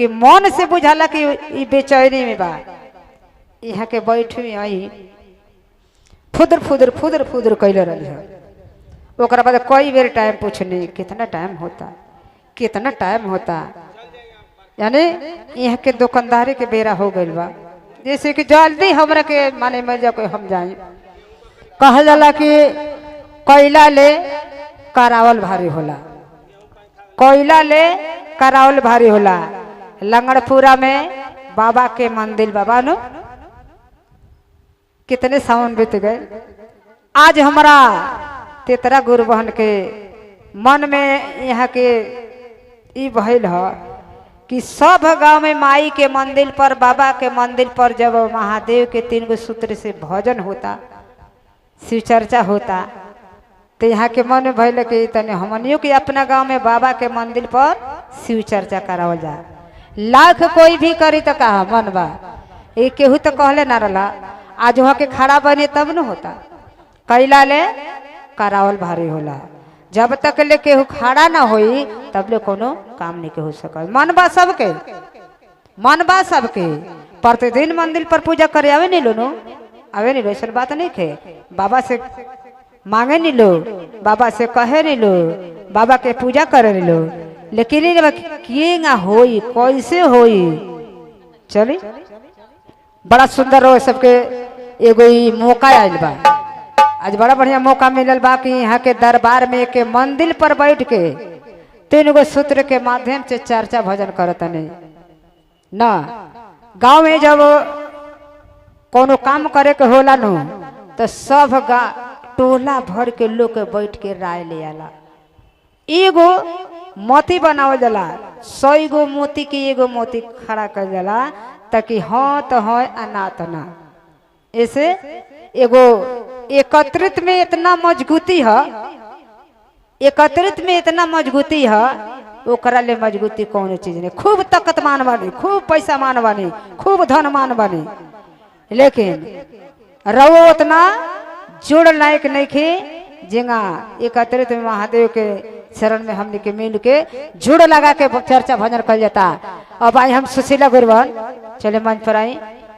कि मन से बुझाला कि ई बेचैनी में बा। यहाँ के बैठी आई फुदर फुदर फुदर फुदर कैले रही है। ओकरा बाद कई बेर टाइम पूछनी कितना टाइम होता, कितना टाइम होता, यानी यहाँ के दुकानदारी के बेरा हो गई बा, जैसे कि जल्दी हमरा के माने मिल जा कोई हम जाए। कहल जाला कि कोयला ले करावल भारी होला, कोयला ले करावल भारी होला। लंगड़पुरा में बाबा के मंदिर बाबा नो कितने सावन बीत गए। आज हमारा तेतरा गुरु बहन के मन में यहाँ के ई भइल है कि सब गांव में माई के मंदिर पर बाबा के मंदिर पर जब महादेव के 3 गो सूत्र से भजन होता, शिव चर्चा होता, तो यहाँ के मन में भइल कि तने हमनियों के अपना गांव में बाबा के मंदिर पर शिव चर्चा करावल जा। लाख कोई भी करी तो कहा मन बा, ये केहू तो कहले ना रहा। आज वहाँ के खड़ा बने तब न होता, कैला ले करावल भारी होला। जब तक ले केहू खड़ा ना होई तब ले कोनो काम नहीं के हो सके। मन बा सबके, मन बा सबके, प्रतिदिन मंदिर पर पूजा करे आवे नहीं लो नो, आवे नहीं लो, ऐसा बात नहीं खे। बाबा से मांगे नहीं लो, बाबा से कहे नहीं लो, बाबा के पूजा करे नहीं लो, लेकिन किए ना होई, कैसे होई। चली बड़ा सुंदर हो सबके एगो मौका आयल बा, आज बड़ा बढ़िया मौका मिलल बा कि यहाँ के दरबार में के मंदिर पर बैठ के 3 गो सूत्र के माध्यम से चर्चा भजन करत नहीं ना। गांव में जब कोनो काम करे के होला नो तो सब टोला भर के लोग के बैठ के राय ले आला, एगो मोती बनावल जाला, 100 गो मोती के एगो मोती खड़ा कर जाला ताकि हाँ तो हाँ आ ना तो ना। ऐसे एगो एकत्रित में इतना मजबूती है, एकत्रित में इतना मजबूती है, ओकरा ले मजबूती कौन चीज नहीं। खूब ताकतमान बनी, खूब पैसा मान बनी, खूब धनमान बनी, लेकिन रहो उतना जोड़ लायक नहीं खे जिंगा एकत्रित में महादेव के शरण में हमने के मिल के जुड़ लगा के चर्चा भजन कर जाता। अब आई हम सुशीला गुरबन चले मंच पर आई।